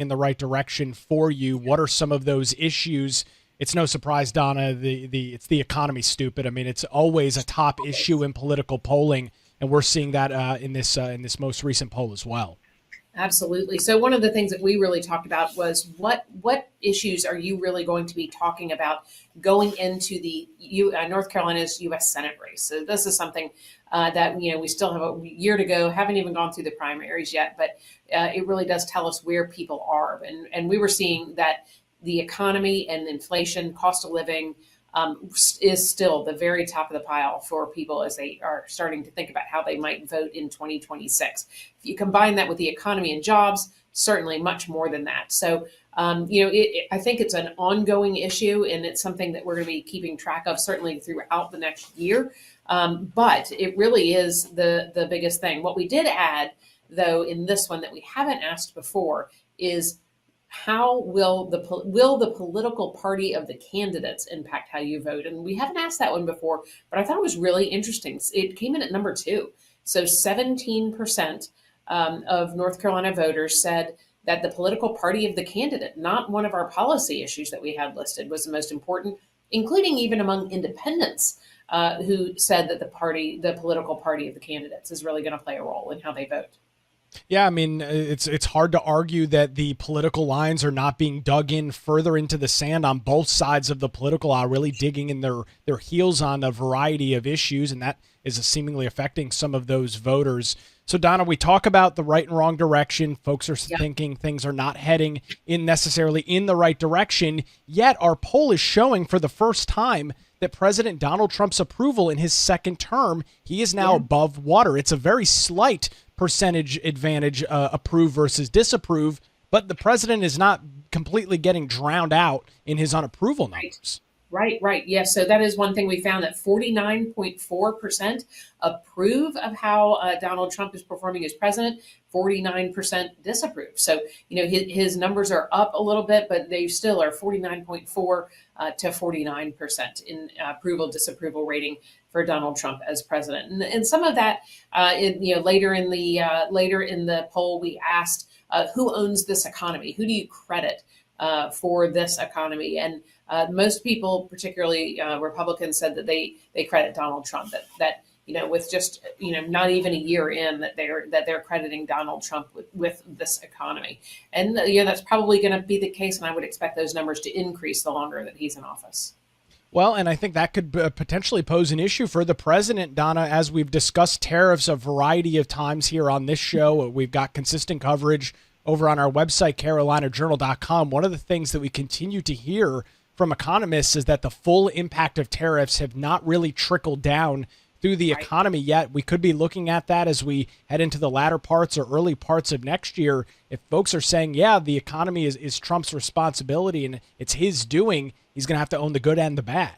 in the right direction for you. What are some of those issues? It's no surprise, Donna, it's the economy, stupid. I mean, it's always a top issue in political polling, and we're seeing that in this most recent poll as well. Absolutely. So one of the things that we really talked about was what issues are you really going to be talking about going into the North Carolina's U.S. Senate race? So this is something that we still have a year to go. Haven't even gone through the primaries yet, but it really does tell us where people are. And we were seeing that the economy and inflation, cost of living, is still the very top of the pile for people as they are starting to think about how they might vote in 2026. If you combine that with the economy and jobs, certainly much more than that. So, I think it's an ongoing issue, and it's something that we're going to be keeping track of certainly throughout the next year. But it really is the biggest thing. What we did add, though, in this one that we haven't asked before is how will the political party of the candidates impact how you vote? And we haven't asked that one before, but I thought it was really interesting. It came in at number 2. So 17% of North Carolina voters said that the political party of the candidate, not one of our policy issues that we had listed, was the most important, including even among independents who said that the political party of the candidates is really going to play a role in how they vote. Yeah, I mean, it's hard to argue that the political lines are not being dug in further into the sand on both sides of the political aisle, really digging in their heels on a variety of issues, and that is seemingly affecting some of those voters. So, Donna, we talk about the right and wrong direction. Folks are thinking things are not heading necessarily in the right direction, yet our poll is showing for the first time that President Donald Trump's approval in his second term, he is now above water. It's a very slight percentage advantage, approve versus disapprove, but the president is not completely getting drowned out in his unapproval numbers. Right. Yes. So that is one thing we found, that 49.4% approve of how Donald Trump is performing as president, 49% disapprove. So, his numbers are up a little bit, but they still are 49.4 to 49% in approval disapproval rating for Donald Trump as president. And some of that, later in the poll, we asked who owns this economy? Who do you credit for this economy? And most people, particularly Republicans, said that they credit Donald Trump. That with just not even a year in, that they're crediting Donald Trump with this economy. And that's probably going to be the case, and I would expect those numbers to increase the longer that he's in office. Well, and I think that could potentially pose an issue for the president, Donna, as we've discussed tariffs a variety of times here on this show. We've got consistent coverage over on our website, carolinajournal.com. One of the things that we continue to hear from economists is that the full impact of tariffs have not really trickled down through the economy yet. We could be looking at that as we head into the latter parts or early parts of next year. If folks are saying, yeah, the economy is Trump's responsibility and it's his doing, he's going to have to own the good and the bad.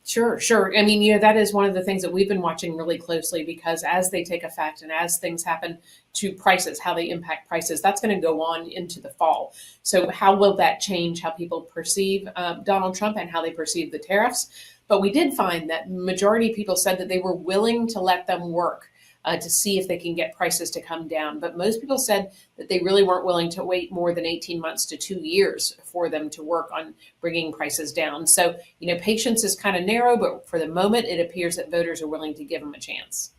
Sure. I mean, that is one of the things that we've been watching really closely, because as they take effect and as things happen to prices, how they impact prices, that's going to go on into the fall. So how will that change how people perceive Donald Trump and how they perceive the tariffs? But we did find that majority of people said that they were willing to let them work to see if they can get prices to come down. But most people said that they really weren't willing to wait more than 18 months to 2 years for them to work on bringing prices down. So, patience is kind of narrow, but for the moment, it appears that voters are willing to give them a chance.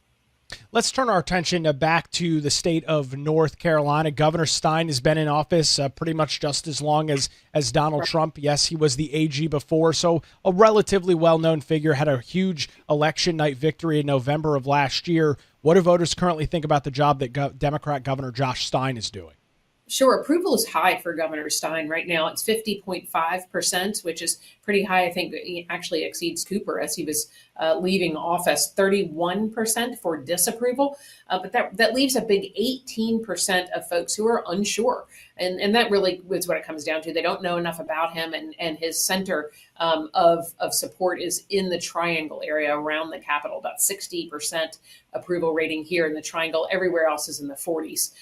Let's turn our attention back to the state of North Carolina. Governor Stein has been in office pretty much just as long as Donald Trump. Yes, he was the AG before, so a relatively well-known figure, had a huge election night victory in November of last year. What do voters currently think about the job that Democrat Governor Josh Stein is doing? Sure. Approval is high for Governor Stein right now. It's 50.5%, which is pretty high. I think it actually exceeds Cooper as he was leaving office. 31% for disapproval. But that leaves a big 18% of folks who are unsure. And that really is what it comes down to. They don't know enough about him, and his center of support is in the Triangle area around the Capitol. About 60% approval rating here in the Triangle. Everywhere else is in the 40s.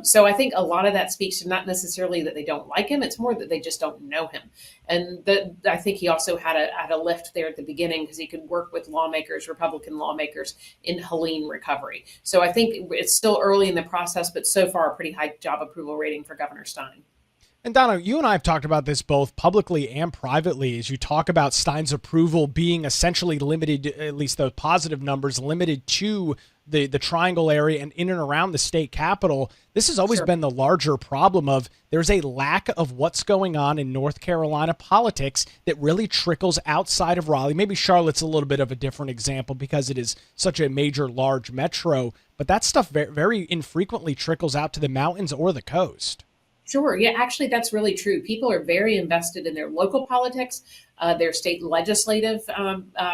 So I think a lot of that speaks to not necessarily that they don't like him. It's more that they just don't know him. And I think he also had a lift there at the beginning because he could work with lawmakers, Republican lawmakers, in Helene recovery. So I think it's still early in the process, but so far a pretty high job approval rating for Governor Stein. And Donna, you and I have talked about this both publicly and privately as you talk about Stein's approval being essentially limited, at least the positive numbers, limited to the triangle area and in and around the state capitol. This has always Sure. been the larger problem of there's a lack of what's going on in North Carolina politics that really trickles outside of Raleigh. Maybe Charlotte's a little bit of a different example because it is such a major, large metro, but that stuff very, very infrequently trickles out to the mountains or the coast. Sure. Yeah, actually, that's really true. People are very invested in their local politics, their state legislative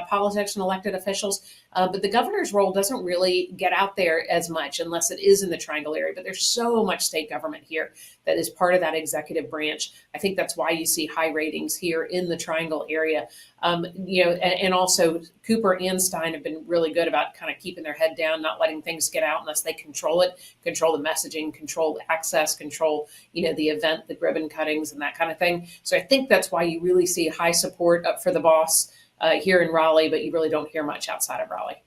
politics and elected officials. But the governor's role doesn't really get out there as much unless it is in the Triangle area. But there's so much state government here that is part of that executive branch. I think that's why you see high ratings here in the Triangle area. And also Cooper and Stein have been really good about kind of keeping their head down, not letting things get out unless they control it, control the messaging, control access, control, the event, the ribbon cuttings and that kind of thing. So I think that's why you really see high support up for the boss here in Raleigh, but you really don't hear much outside of Raleigh.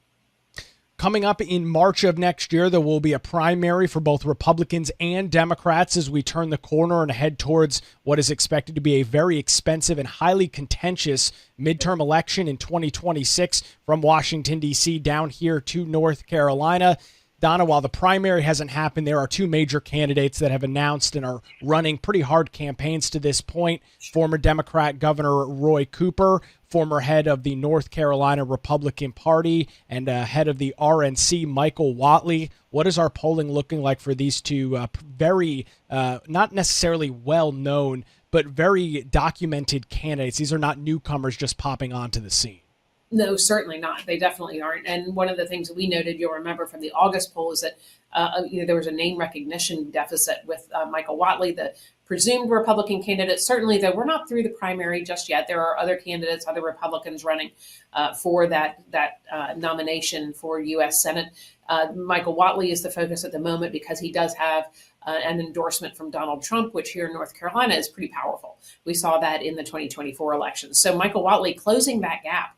Coming up in March of next year, there will be a primary for both Republicans and Democrats as we turn the corner and head towards what is expected to be a very expensive and highly contentious midterm election in 2026 from Washington, D.C. down here to North Carolina. Donna, while the primary hasn't happened, there are two major candidates that have announced and are running pretty hard campaigns to this point. Former Democrat Governor Roy Cooper, former head of the North Carolina Republican Party, and head of the RNC, Michael Whatley. What is our polling looking like for these two very, not necessarily well-known, but very documented candidates? These are not newcomers just popping onto the scene. No, certainly not. They definitely aren't. And one of the things that we noted, you'll remember from the August poll, is that there was a name recognition deficit with Michael Whatley, the presumed Republican candidate. Certainly, though, we're not through the primary just yet. There are other candidates, other Republicans running for that nomination for U.S. Senate. Michael Whatley is the focus at the moment because he does have an endorsement from Donald Trump, which here in North Carolina is pretty powerful. We saw that in the 2024 election. So Michael Whatley closing that gap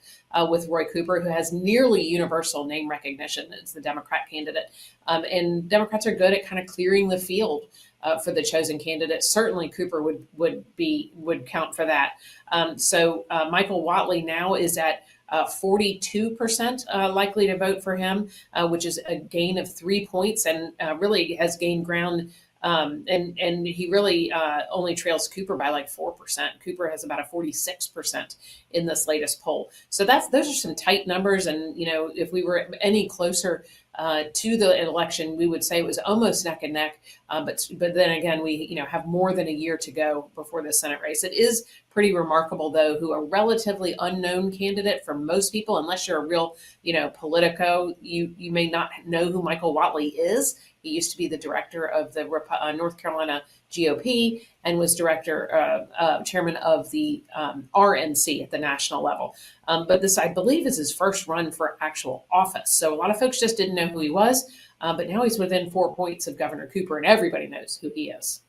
with Roy Cooper, who has nearly universal name recognition as the Democrat candidate. And Democrats are good at kind of clearing the field for the chosen candidate. Certainly Cooper would count for that. So Michael Whatley now is at 42% likely to vote for him, which is a gain of 3 points and really has gained ground. And he really only trails Cooper by like 4%. Cooper has about a 46% in this latest poll. So those are some tight numbers. And, if we were any closer to the election, we would say it was almost neck and neck. But then again, we have more than a year to go before the Senate race. It is pretty remarkable, though, who a relatively unknown candidate for most people, unless you're a real politico, you may not know who Michael Whatley is. He used to be the director of the North Carolina GOP and was chairman of the RNC at the national level. But this, I believe, is his first run for actual office. So a lot of folks just didn't know who he was. But now he's within 4 points of Governor Cooper, and everybody knows who he is.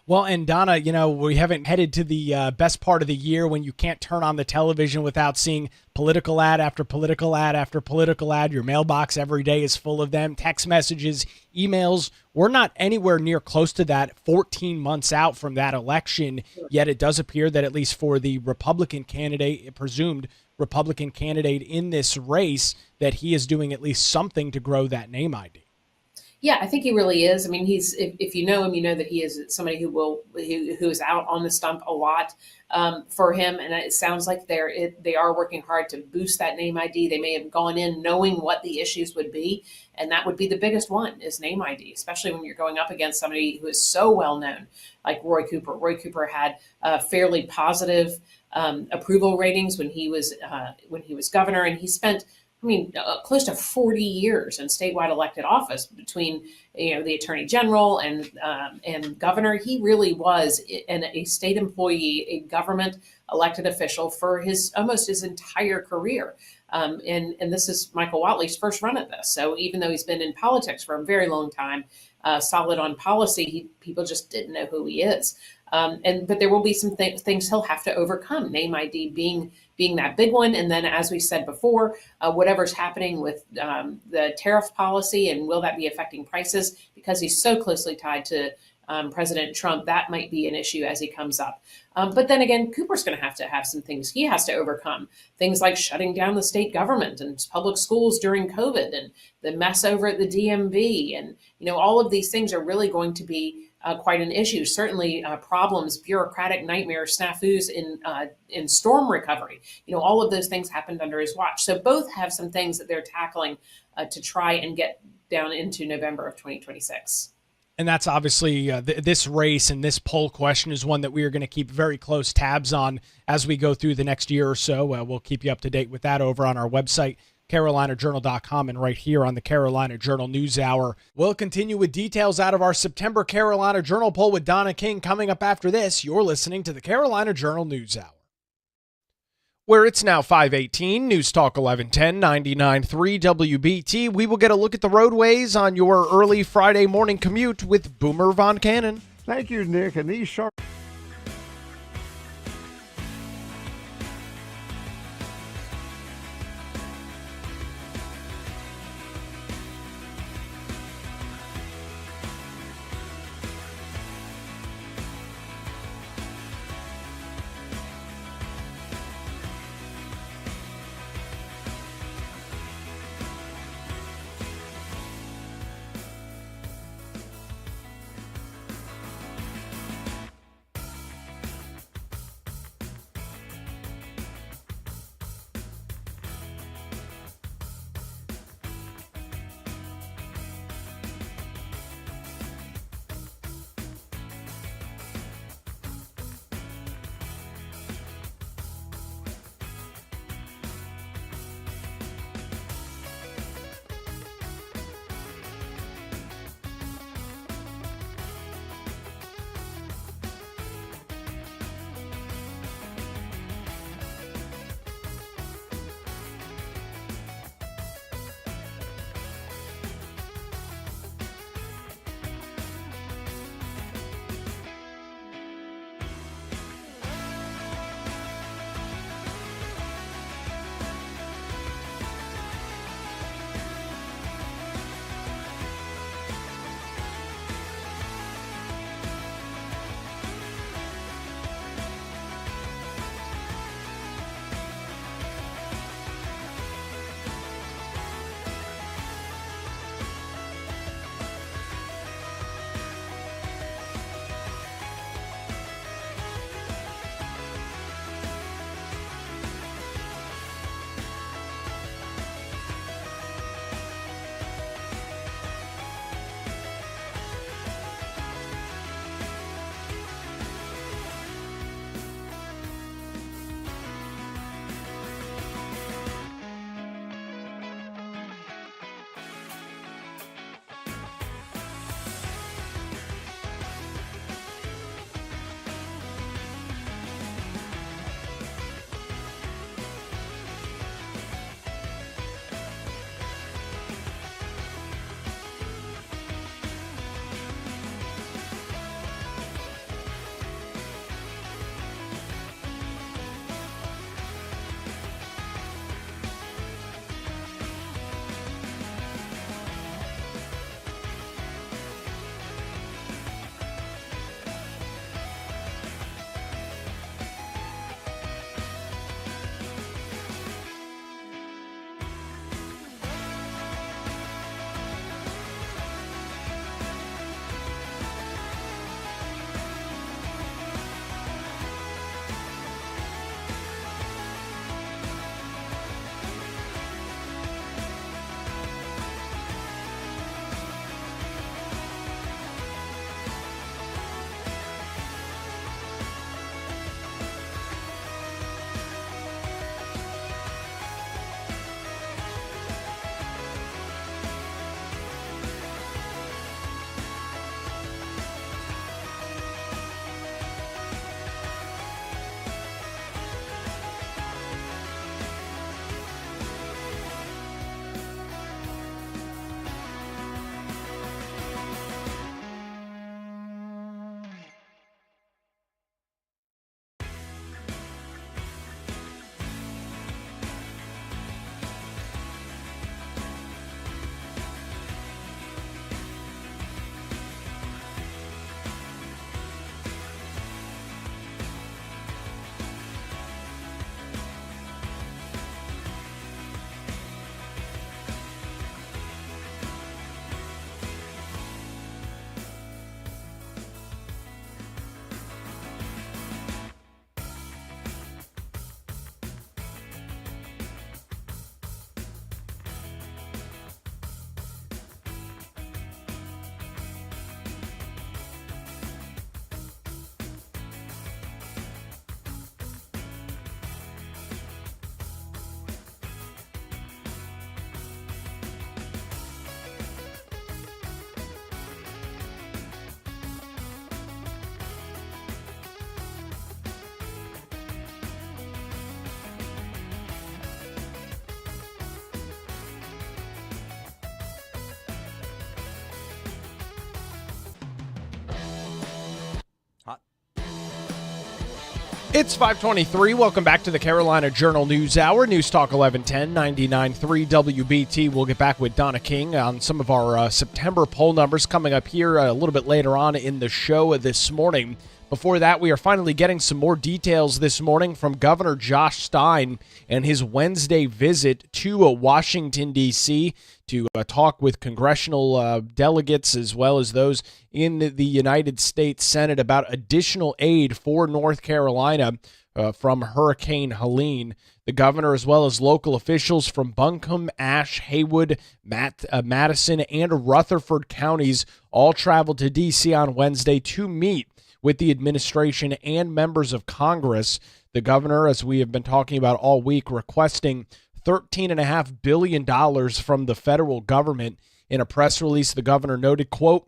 Well, and Donna, we haven't headed to the best part of the year when you can't turn on the television without seeing political ad after political ad after political ad. Your mailbox every day is full of them, text messages, emails. We're not anywhere near close to that 14 months out from that election, yet it does appear that at least for the Republican candidate, presumed Republican candidate in this race, that he is doing at least something to grow that name ID. Yeah, I think he really is. I mean, he's if you know him, you know that he is somebody who is out on the stump a lot for him, and it sounds like they are working hard to boost that name ID. They may have gone in knowing what the issues would be, and that would be the biggest one is name ID, especially when you're going up against somebody who is so well known like Roy Cooper. Roy Cooper had fairly positive approval ratings when he was governor, and he spent close to 40 years in statewide elected office between, the attorney general and governor. He really was a state employee, a government elected official for almost his entire career. And this is Michael Whatley's first run at this. So even though he's been in politics for a very long time, solid on policy, people just didn't know who he is. But there will be some things he'll have to overcome, name ID being that big one. And then, as we said before, whatever's happening with the tariff policy and will that be affecting prices, because he's so closely tied to President Trump, that might be an issue as he comes up. But then again, Cooper's going to have some things he has to overcome. Things like shutting down the state government and public schools during COVID, and the mess over at the DMV. And, all of these things are really going to be quite an issue. Certainly problems, bureaucratic nightmares, snafus in storm recovery. All of those things happened under his watch. So both have some things that they're tackling to try and get down into November of 2026. And that's obviously this race and this poll question is one that we are going to keep very close tabs on as we go through the next year or so. We'll keep you up to date with that over on our website, CarolinaJournal.com, and right here on the Carolina Journal News Hour. We'll continue with details out of our September Carolina Journal poll with Donna King coming up after this. You're listening to the Carolina Journal News Hour, where it's now 5:18, News Talk 1110, 99.3 WBT. We will get a look at the roadways on your early Friday morning commute with Boomer Von Cannon. Thank you, Nick. And these sharp. It's 523. Welcome back to the Carolina Journal News Hour. News Talk 1110, 99.3 WBT. We'll get back with Donna King on some of our September poll numbers coming up here a little bit later on in the show this morning. Before that, we are finally getting some more details this morning from Governor Josh Stein and his Wednesday visit to Washington, D.C. to talk with congressional delegates as well as those in the United States Senate about additional aid for North Carolina from Hurricane Helene. The governor, as well as local officials from Buncombe, Ashe, Haywood, Madison, and Rutherford counties all traveled to D.C. on Wednesday to meet with the administration and members of Congress. The governor, as we have been talking about all week, requesting $13.5 billion from the federal government. In a press release, the governor noted, quote,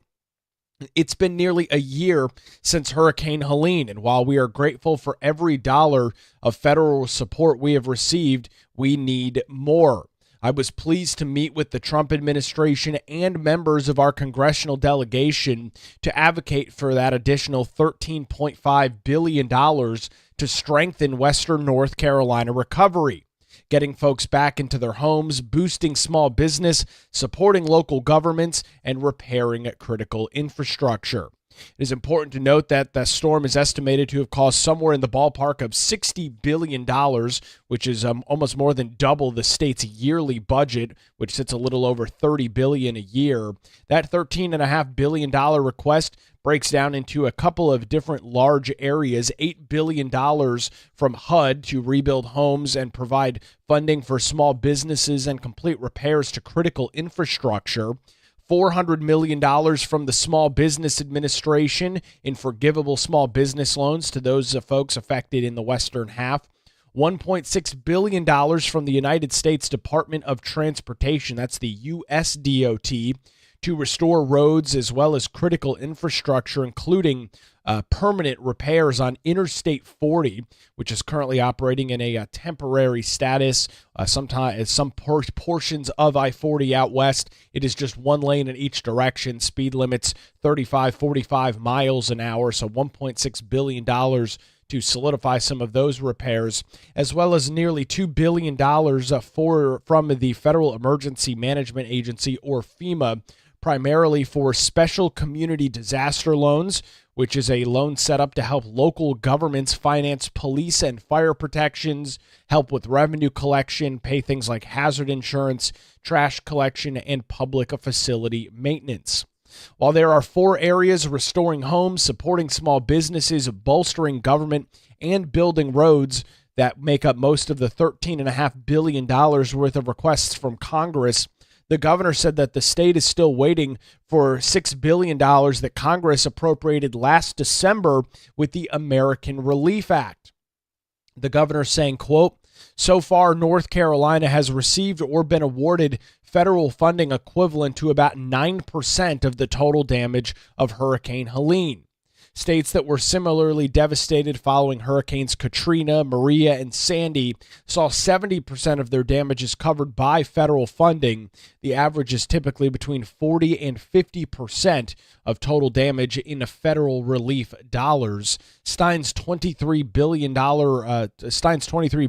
"It's been nearly a year since Hurricane Helene, and while we are grateful for every dollar of federal support we have received, we need more. I was pleased to meet with the Trump administration and members of our congressional delegation to advocate for that additional $13.5 billion to strengthen Western North Carolina recovery, getting folks back into their homes, boosting small business, supporting local governments, and repairing critical infrastructure." It is important to note that the storm is estimated to have cost somewhere in the ballpark of $60 billion, which is almost more than double the state's yearly budget, which sits a little over $30 billion a year. That $13.5 billion request breaks down into a couple of different large areas: $8 billion from HUD to rebuild homes and provide funding for small businesses and complete repairs to critical infrastructure, $400 million from the Small Business Administration in forgivable small business loans to those folks affected in the western half, $1.6 billion from the United States Department of Transportation, that's the USDOT, to restore roads as well as critical infrastructure, including permanent repairs on Interstate 40, which is currently operating in a temporary status. Sometimes some portions of I-40 out west, it is just one lane in each direction. Speed limits 35, 45 miles an hour, so $1.6 billion to solidify some of those repairs, as well as nearly $2 billion from the Federal Emergency Management Agency, or FEMA, primarily for special community disaster loans, which is a loan set up to help local governments finance police and fire protections, help with revenue collection, pay things like hazard insurance, trash collection, and public facility maintenance. While there are 4 areas: restoring homes, supporting small businesses, bolstering government, and building roads, that make up most of the $13.5 billion worth of requests from Congress, the governor said that the state is still waiting for $6 billion that Congress appropriated last December with the American Relief Act. The governor saying, quote, "So far, North Carolina has received or been awarded federal funding equivalent to about 9% of the total damage of Hurricane Helene. States that were similarly devastated following Hurricanes Katrina, Maria, and Sandy saw 70% of their damages covered by federal funding. The average is typically between 40 and 50% of total damage in federal relief dollars. Stein's $23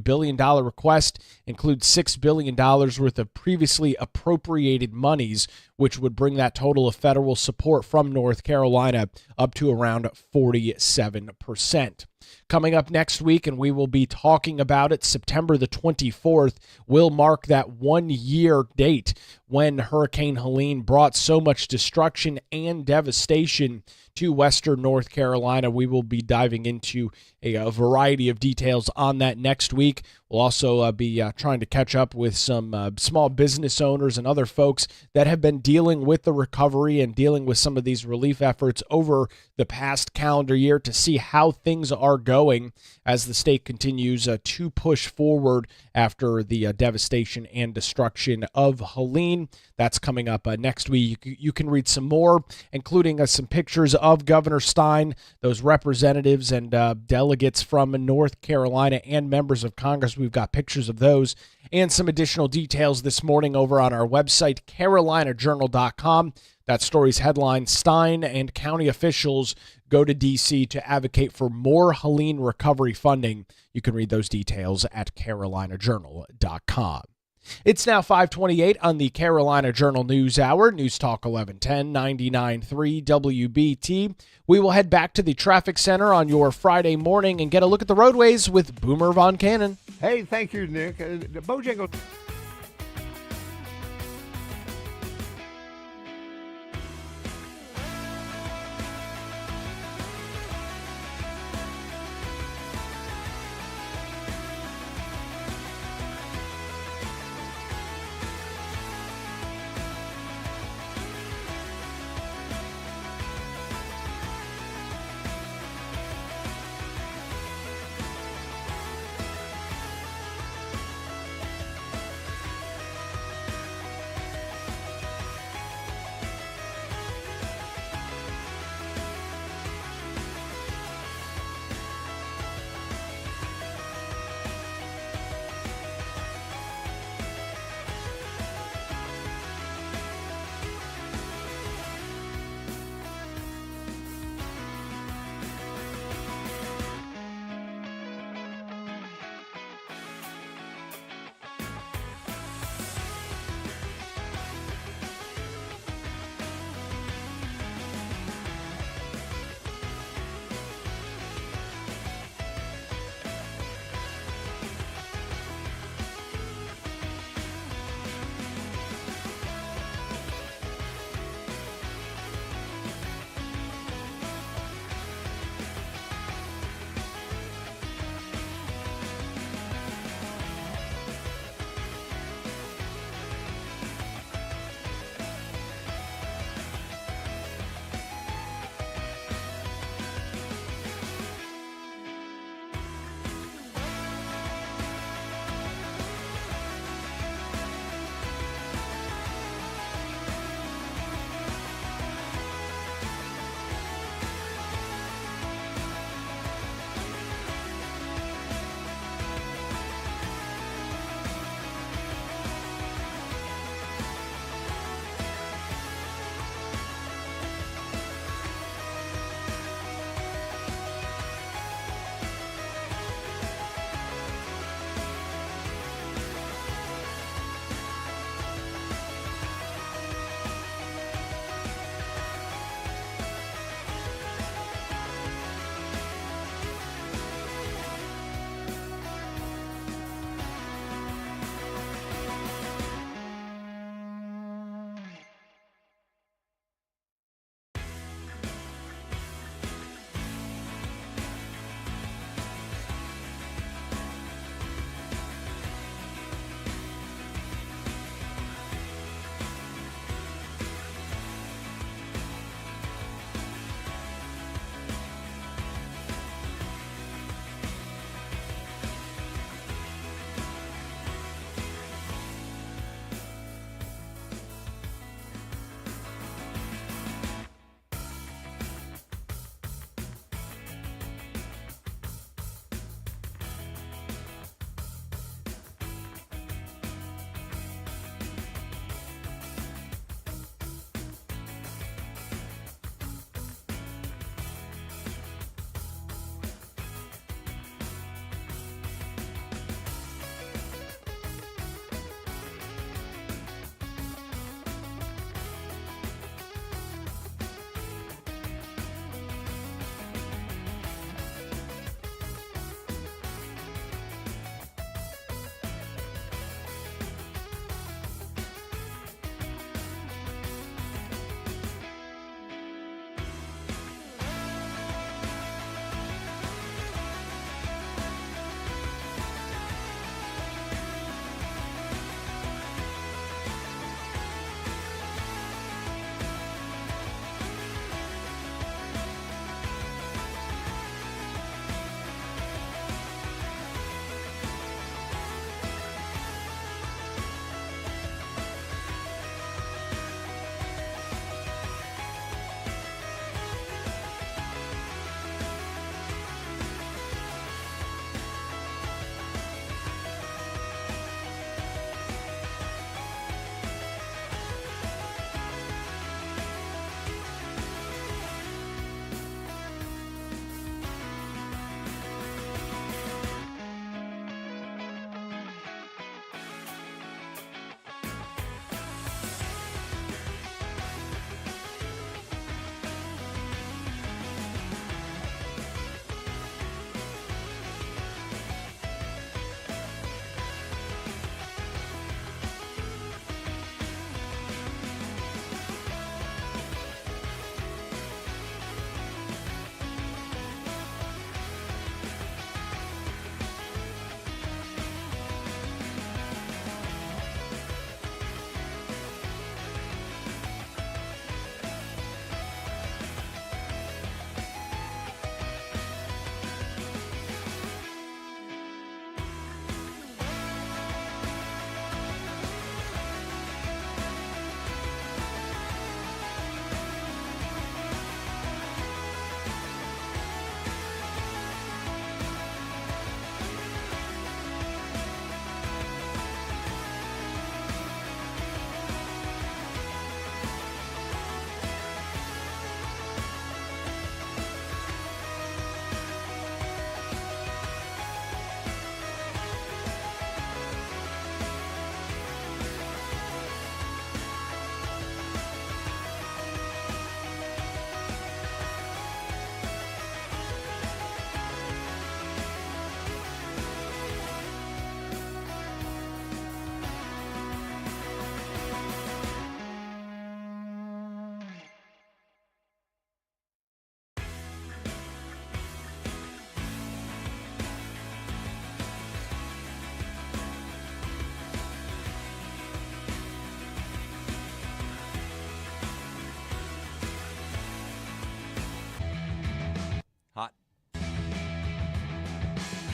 billion request includes $6 billion worth of previously appropriated monies, which would bring that total of federal support from North Carolina up to around 47%. Coming up next week, and we will be talking about it, September the 24th will mark that 1-year date when Hurricane Helene brought so much destruction and devastation to Western North Carolina. We will be diving into a variety of details on that next week. We'll also be trying to catch up with some small business owners and other folks that have been dealing with the recovery and dealing with some of these relief efforts over the past calendar year to see how things are going as the state continues to push forward after the devastation and destruction of Helene. That's coming up next week. You can read some more, including some pictures of Governor Stein, those representatives and delegates from North Carolina and members of Congress. We've got pictures of those and some additional details this morning over on our website, carolinajournal.com. That story's headline: Stein and county officials go to D.C. to advocate for more Helene recovery funding. You can read those details at carolinajournal.com. It's now 5:28 on the Carolina Journal News Hour, News Talk 1110, 99.3 WBT. We will head back to the traffic center on your Friday morning and get a look at the roadways with Boomer Von Cannon. Hey, thank you, Nick. Bojangles.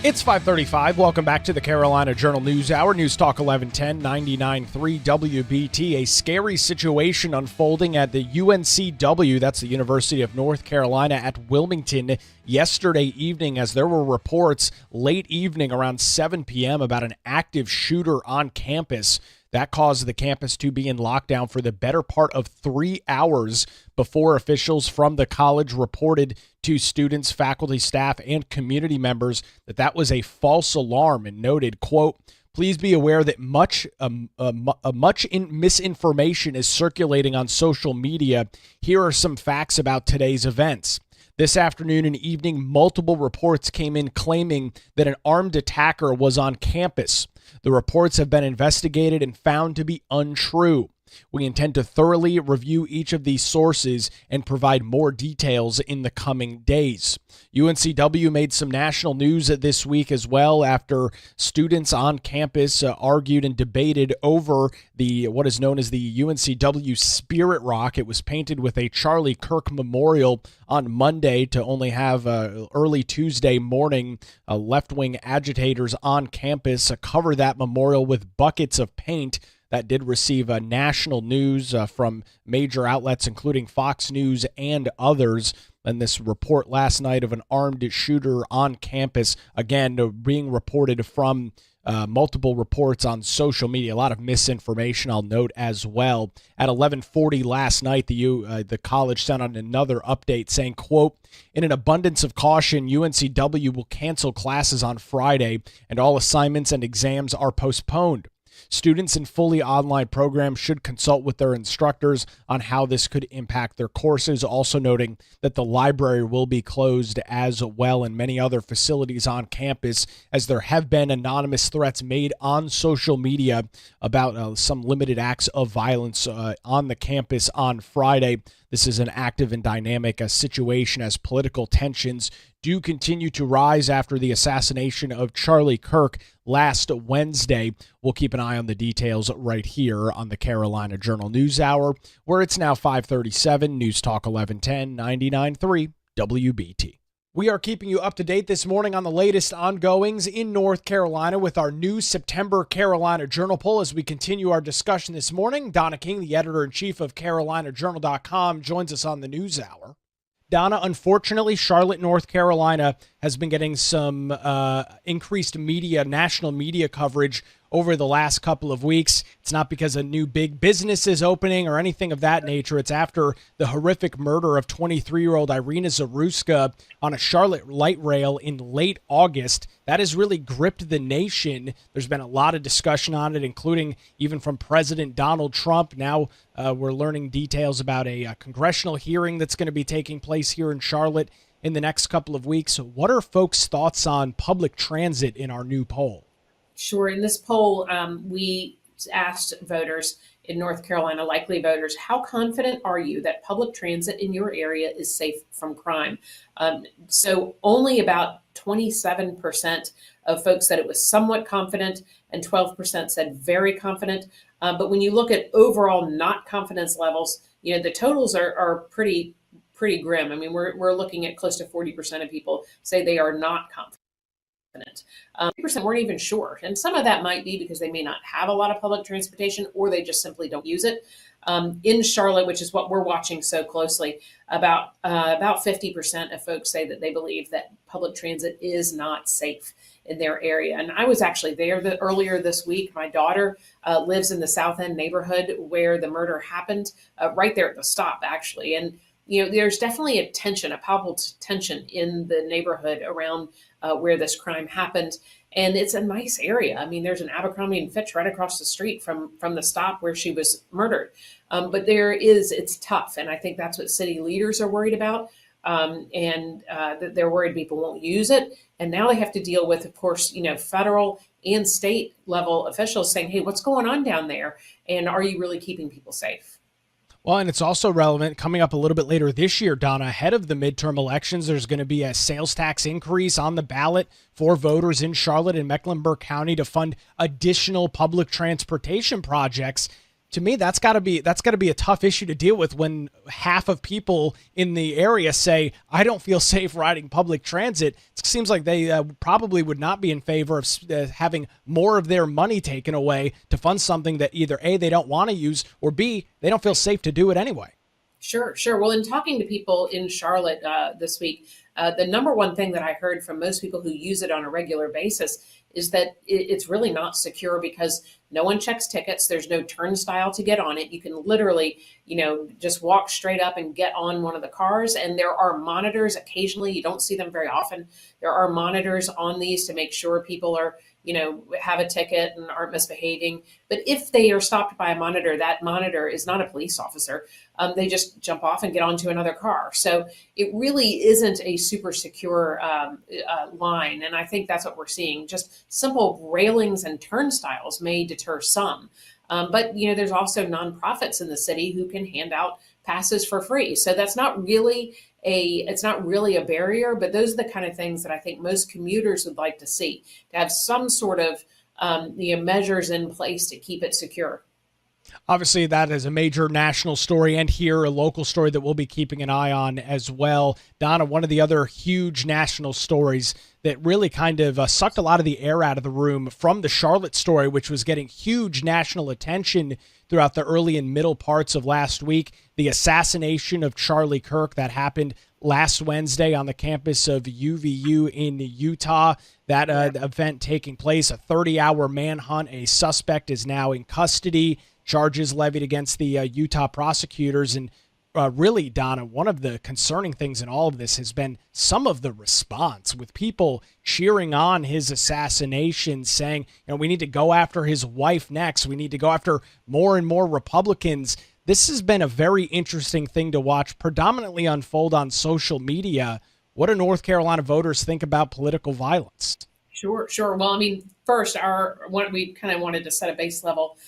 It's 5:35. Welcome back to the Carolina Journal News Hour. News Talk 1110, 99.3 WBT. A scary situation unfolding at the UNCW, that's the University of North Carolina at Wilmington, yesterday evening, as there were reports late evening around 7 p.m. about an active shooter on campus. That caused the campus to be in lockdown for the better part of 3 hours before officials from the college reported to students, faculty, staff, and community members that was a false alarm and noted, quote, "Please be aware that much misinformation is circulating on social media. Here are some facts about today's events. This afternoon and evening, multiple reports came in claiming that an armed attacker was on campus. The reports have been investigated and found to be untrue. We intend to thoroughly review each of these sources and provide more details in the coming days." UNCW made some national news this week as well after students on campus argued and debated over what is known as the UNCW Spirit Rock. It was painted with a Charlie Kirk memorial on Monday to only have early Tuesday morning left-wing agitators on campus cover that memorial with buckets of paint. That did receive national news from major outlets, including Fox News and others. And this report last night of an armed shooter on campus, again, being reported from multiple reports on social media. A lot of misinformation, I'll note as well. At 11:40 last night, the college sent out another update saying, quote, "In an abundance of caution, UNCW will cancel classes on Friday, and all assignments and exams are postponed. Students in fully online programs should consult with their instructors on how this could impact their courses," also noting that the library will be closed as well and many other facilities on campus, as there have been anonymous threats made on social media about some limited acts of violence on the campus on Friday. This is an active and dynamic situation as political tensions do continue to rise after the assassination of Charlie Kirk last Wednesday. We'll keep an eye on the details right here on the Carolina Journal News Hour, where it's now 5:37, News Talk 1110, 99.3 WBT. We are keeping you up to date this morning on the latest ongoings in North Carolina with our new September Carolina Journal poll. As we continue our discussion this morning, Donna King, the editor-in-chief of CarolinaJournal.com, joins us on the News Hour. Donna, unfortunately, Charlotte, North Carolina has been getting some increased national media coverage over the last couple of weeks. It's not because a new big business is opening or anything of that nature. It's after the horrific murder of 23-year-old Irina Zaruska on a Charlotte light rail in late August. That has really gripped the nation. There's been a lot of discussion on it, including even from President Donald Trump. Now we're learning details about a congressional hearing that's going to be taking place here in Charlotte in the next couple of weeks. What are folks' thoughts on public transit in our new poll? Sure. In this poll, we asked voters in North Carolina, likely voters, how confident are you that public transit in your area is safe from crime? So only about 27% of folks said it was somewhat confident, and 12% said very confident. But when you look at overall not confidence levels, the totals are pretty grim. I mean, we're looking at close to 40% of people say they are not confident. 3% weren't even sure. And some of that might be because they may not have a lot of public transportation or they just simply don't use it. In Charlotte, which is what we're watching so closely, about 50% of folks say that they believe that public transit is not safe in their area. And I was actually there earlier this week. My daughter lives in the South End neighborhood where the murder happened, right there at the stop, actually. And there's definitely a palpable tension in the neighborhood around where this crime happened. And it's a nice area. I mean, there's an Abercrombie and Fitch right across the street from the stop where she was murdered. But it's tough. And I think that's what city leaders are worried about. That they're worried people won't use it. And now they have to deal with, of course, federal and state level officials saying, hey, what's going on down there? And are you really keeping people safe? Well, and it's also relevant coming up a little bit later this year, Donna, ahead of the midterm elections. There's going to be a sales tax increase on the ballot for voters in Charlotte and Mecklenburg County to fund additional public transportation projects. To me, that's got to be a tough issue to deal with when half of people in the area say, I don't feel safe riding public transit. It seems like they probably would not be in favor of having more of their money taken away to fund something that either A, they don't want to use, or B, they don't feel safe to do it anyway. Sure, sure. Well, in talking to people in Charlotte this week, the number one thing that I heard from most people who use it on a regular basis is that it's really not secure because no one checks tickets. There's no turnstile to get on it. You can literally, just walk straight up and get on one of the cars. And there are monitors occasionally. You don't see them very often. There are monitors on these to make sure people are, have a ticket and aren't misbehaving. But if they are stopped by a monitor, that monitor is not a police officer. They just jump off and get onto another car. So it really isn't a super secure line. And I think that's what we're seeing. Just simple railings and turnstiles may deter some. But there's also nonprofits in the city who can hand out passes for free. So that's not really a barrier, but those are the kind of things that I think most commuters would like to see, to have some sort of measures in place to keep it secure. Obviously, that is a major national story, and here a local story that we'll be keeping an eye on as well. Donna, one of the other huge national stories that really kind of sucked a lot of the air out of the room from the Charlotte story, which was getting huge national attention throughout the early and middle parts of last week, the assassination of Charlie Kirk that happened last Wednesday on the campus of UVU in Utah. That event taking place, a 30-hour manhunt. A suspect is now in custody. Charges levied against the Utah prosecutors. And really, Donna, one of the concerning things in all of this has been some of the response, with people cheering on his assassination, saying, we need to go after his wife next. We need to go after more and more Republicans. This has been a very interesting thing to watch predominantly unfold on social media. What do North Carolina voters think about political violence? Sure. Well, first, we kind of wanted to set a base level.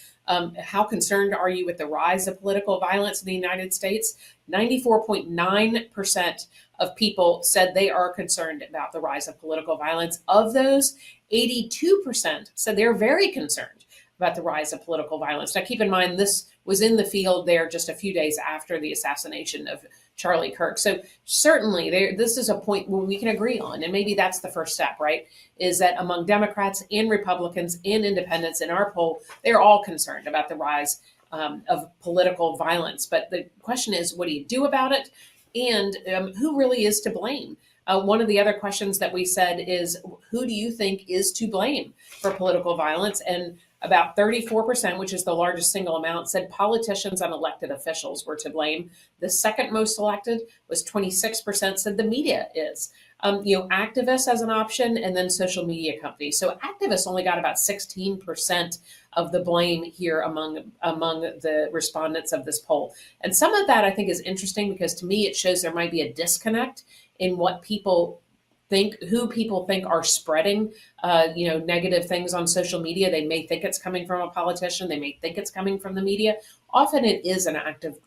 How concerned are you with the rise of political violence in the United States? 94.9% of people said they are concerned about the rise of political violence. Of those, 82% said they're very concerned about the rise of political violence. Now, keep in mind, this was in the field there just a few days after the assassination of Charlie Kirk. So certainly this is a point where we can agree on. And maybe that's the first step, right? Is that among Democrats and Republicans and independents in our poll, they're all concerned about the rise of political violence. But the question is, what do you do about it? And who really is to blame? One of the other questions that we said is, who do you think is to blame for political violence? And about 34%, which is the largest single amount, said politicians and elected officials were to blame. The second most selected was 26% said the media is. Activists as an option, and then social media companies. So activists only got about 16% of the blame here among the respondents of this poll. And some of that I think is interesting because to me it shows there might be a disconnect in what people think, who people think are spreading, negative things on social media. They may think it's coming from a politician. They may think it's coming from the media. Often it is an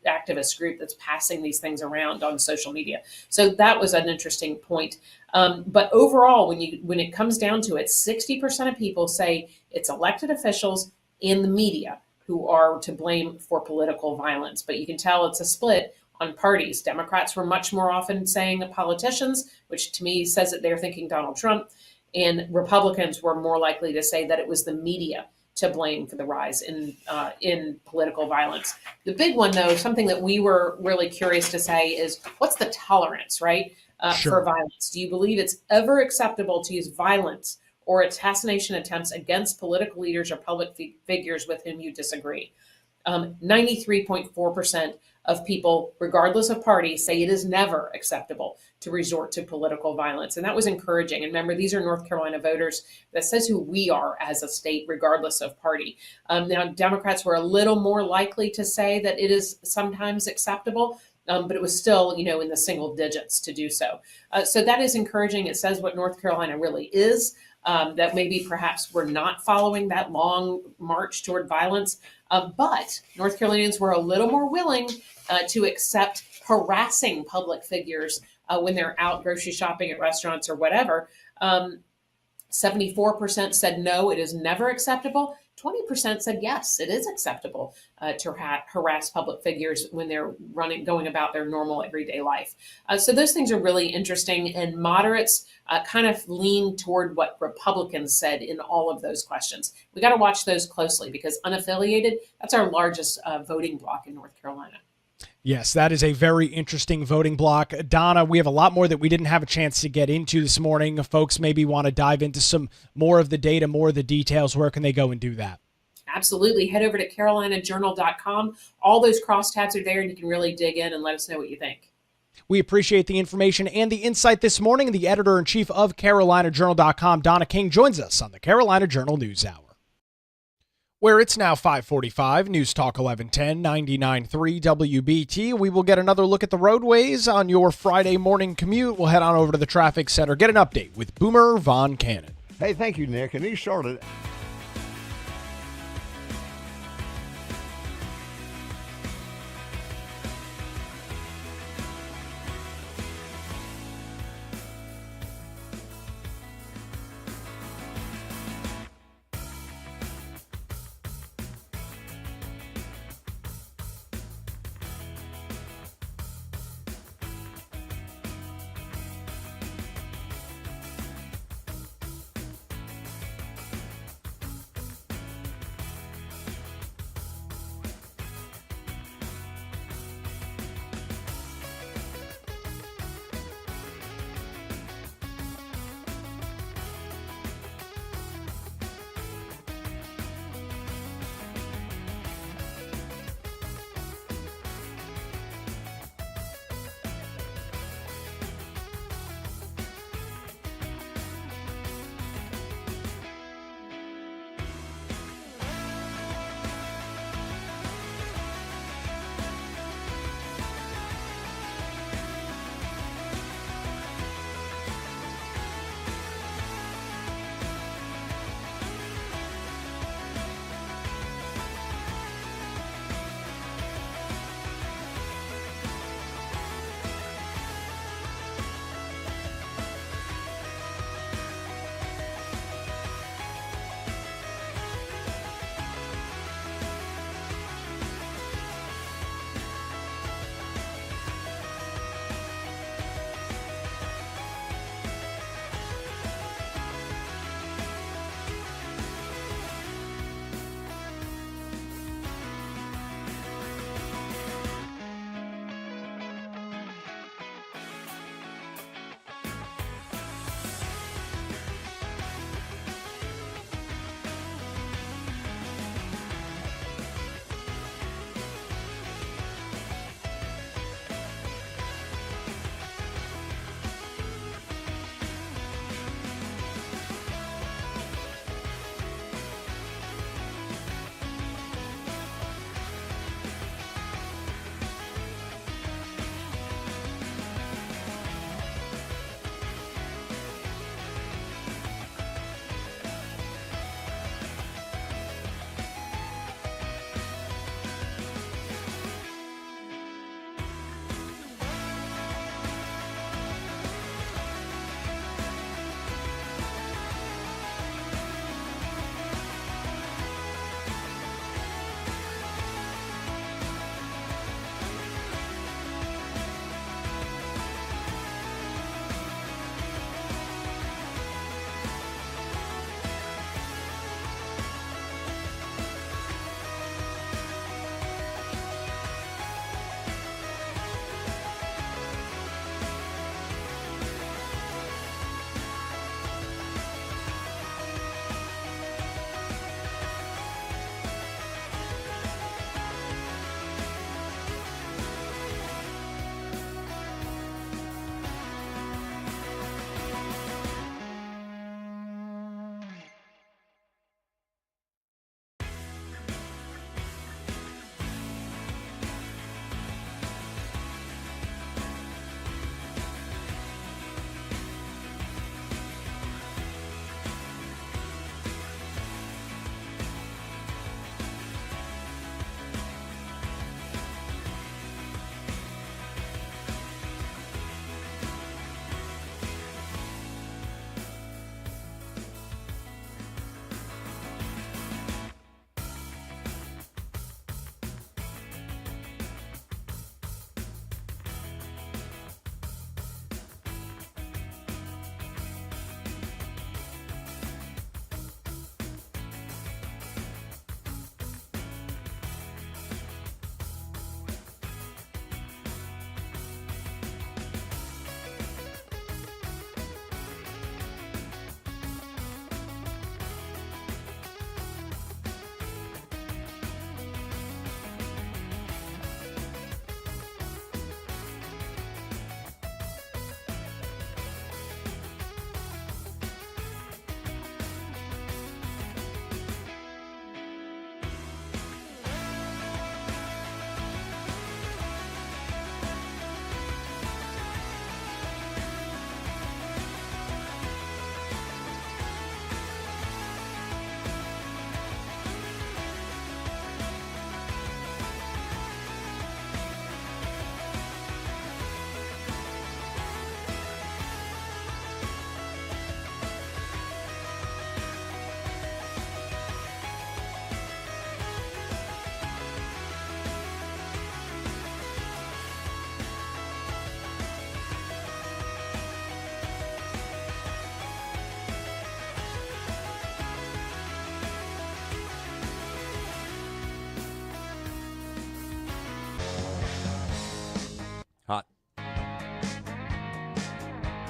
activist group that's passing these things around on social media. So that was an interesting point. But overall, when it comes down to it, 60% of people say it's elected officials and the media who are to blame for political violence. But you can tell it's a split on parties. Democrats were much more often saying politicians, which to me says that they're thinking Donald Trump, and Republicans were more likely to say that it was the media to blame for the rise in political violence. The big one, though, something that we were really curious to say is, what's the tolerance, right, for violence? Do you believe it's ever acceptable to use violence or assassination attempts against political leaders or public figures with whom you disagree? 93.4% of people, regardless of party, say it is never acceptable to resort to political violence. And that was encouraging. And remember, these are North Carolina voters. That says who we are as a state, regardless of party. Now, Democrats were a little more likely to say that it is sometimes acceptable, but it was still, in the single digits to do so. So that is encouraging. It says what North Carolina really is. That maybe perhaps we're not following that long march toward violence. But North Carolinians were a little more willing to accept harassing public figures when they're out grocery shopping at restaurants or whatever. 74% said no, it is never acceptable. 20% said yes, it is acceptable to harass public figures when they're going about their normal everyday life. So those things are really interesting, and moderates kind of lean toward what Republicans said in all of those questions. We got to watch those closely because unaffiliated, that's our largest voting bloc in North Carolina. Yes, that is a very interesting voting block. Donna, we have a lot more that we didn't have a chance to get into this morning. Folks maybe want to dive into some more of the data, more of the details. Where can they go and do that? Absolutely. Head over to carolinajournal.com. All those crosstabs are there, and you can really dig in and let us know what you think. We appreciate the information and the insight this morning. The editor-in-chief of carolinajournal.com, Donna King, joins us on the Carolina Journal News Hour, where it's now 5:45, News Talk 1110, 99.3 WBT. We will get another look at the roadways on your Friday morning commute. We'll head on over to the traffic center, get an update with Boomer Von Cannon. Hey, thank you, Nick. And East Charlotte.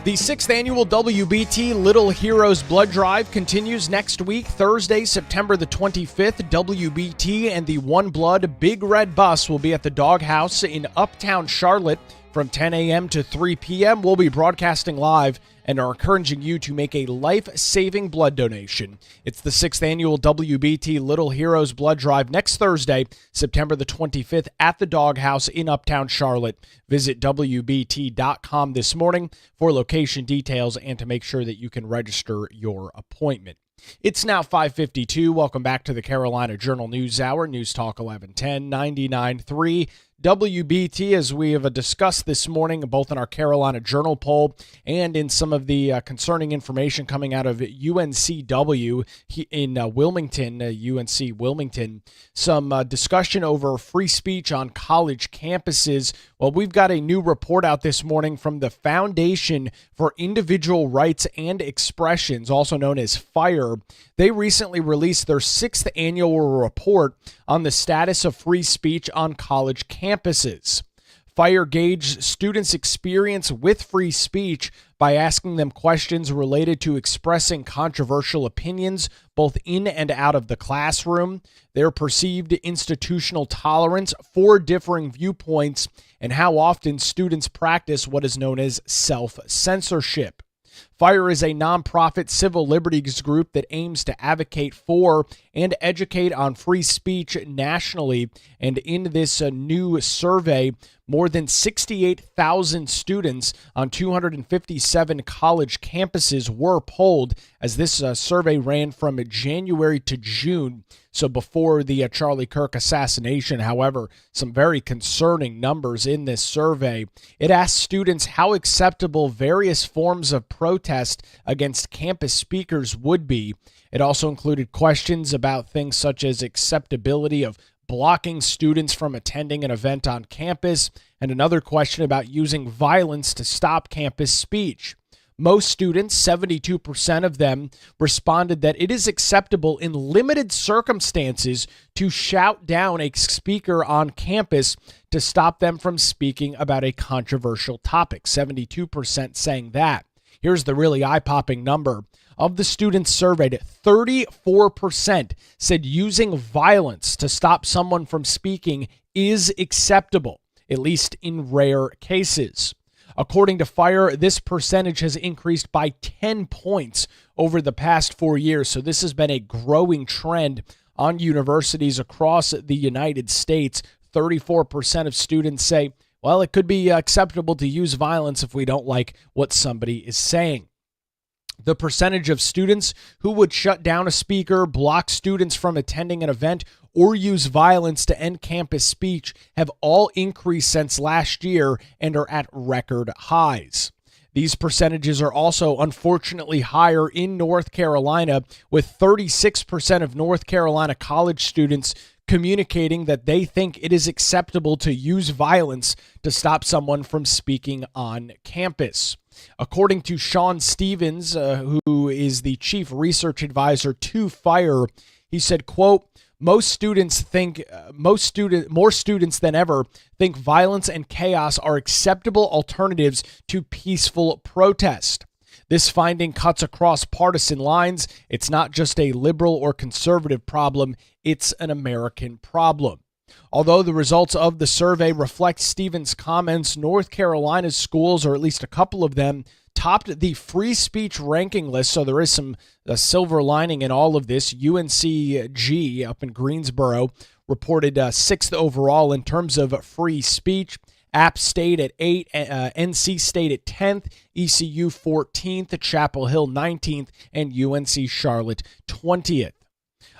The 6th annual WBT Little Heroes Blood Drive continues next week, Thursday, September the 25th. WBT and the One Blood Big Red Bus will be at the Doghouse in Uptown Charlotte from 10 a.m. to 3 p.m. We'll be broadcasting live and are encouraging you to make a life-saving blood donation. It's the 6th annual WBT Little Heroes Blood Drive next Thursday, September the 25th at the Doghouse in Uptown Charlotte. Visit WBT.com this morning for location details and to make sure that you can register your appointment. It's now 5:52. Welcome back to the Carolina Journal News Hour, News Talk 1110, 99.3 WBT, as we have discussed this morning, both in our Carolina Journal poll and in some of the concerning information coming out of UNCW in Wilmington, UNC Wilmington. Some discussion over free speech on college campuses. Well, we've got a new report out this morning from the Foundation for Individual Rights and Expressions, also known as FIRE. They recently released their 6th annual report on the status of free speech on college campuses. FIRE gauged students' experience with free speech by asking them questions related to expressing controversial opinions both in and out of the classroom, their perceived institutional tolerance for differing viewpoints, and how often students practice what is known as self-censorship. FIRE is a nonprofit civil liberties group that aims to advocate for and educate on free speech nationally. And in this new survey, more than 68,000 students on 257 college campuses were polled, as this survey ran from January to June. So before the Charlie Kirk assassination. However, some very concerning numbers in this survey. It asked students how acceptable various forms of protest against campus speakers would be. It also included questions about things such as acceptability of blocking students from attending an event on campus, and another question about using violence to stop campus speech. Most students, 72% of them, responded that it is acceptable in limited circumstances to shout down a speaker on campus to stop them from speaking about a controversial topic. 72% saying that. Here's the really eye-popping number. Of the students surveyed, 34% said using violence to stop someone from speaking is acceptable, at least in rare cases. According to FIRE, this percentage has increased by 10 points over the past 4 years. So this has been a growing trend on universities across the United States. 34% of students say, well, it could be acceptable to use violence if we don't like what somebody is saying. The percentage of students who would shut down a speaker, block students from attending an event, or use violence to end campus speech have all increased since last year and are at record highs. These percentages are also unfortunately higher in North Carolina, with 36% of North Carolina college students communicating that they think it is acceptable to use violence to stop someone from speaking on campus. According to Sean Stevens, who is the chief research advisor to FIRE, he said, quote, more students than ever think violence and chaos are acceptable alternatives to peaceful protest. This finding cuts across partisan lines. It's not just a liberal or conservative problem, it's an American problem. Although the results of the survey reflect Stevens' comments, North Carolina's schools, or at least a couple of them, topped the free speech ranking list, so there is some silver lining in all of this. UNCG up in Greensboro reported 6th overall in terms of free speech. App State at 8, NC State at 10th, ECU 14th, Chapel Hill 19th, and UNC Charlotte 20th.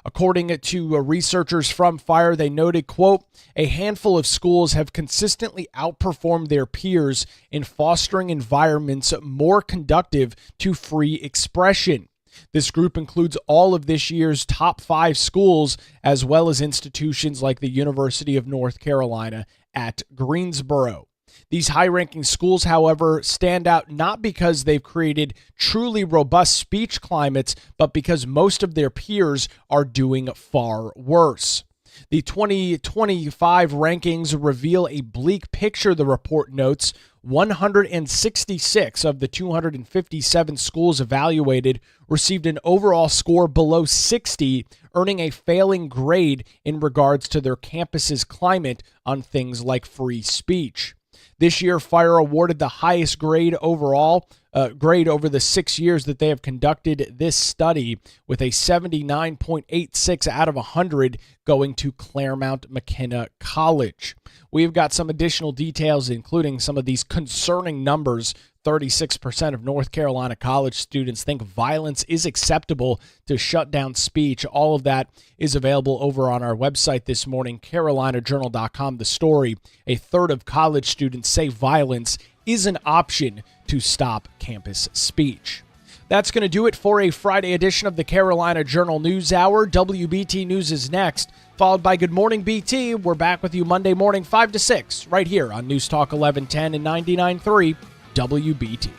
According to researchers from FIRE, they noted, quote, a handful of schools have consistently outperformed their peers in fostering environments more conducive to free expression. This group includes all of this year's top 5 schools, as well as institutions like the University of North Carolina at Greensboro. These high-ranking schools, however, stand out not because they've created truly robust speech climates, but because most of their peers are doing far worse. The 2025 rankings reveal a bleak picture, the report notes. 166 of the 257 schools evaluated received an overall score below 60, earning a failing grade in regards to their campus's climate on things like free speech. This year, Fire awarded the highest grade overall, over the 6 years that they have conducted this study, with a 79.86 out of 100 going to Claremont McKenna College. We've got some additional details, including some of these concerning numbers. 36% of North Carolina college students think violence is acceptable to shut down speech. All of that is available over on our website this morning, carolinajournal.com. The story, a third of college students say violence is an option to stop campus speech. That's going to do it for a Friday edition of the Carolina Journal News Hour. WBT News is next, followed by Good Morning BT. We're back with you Monday morning 5 to 6 right here on News Talk 1110 and 99.3 WBT.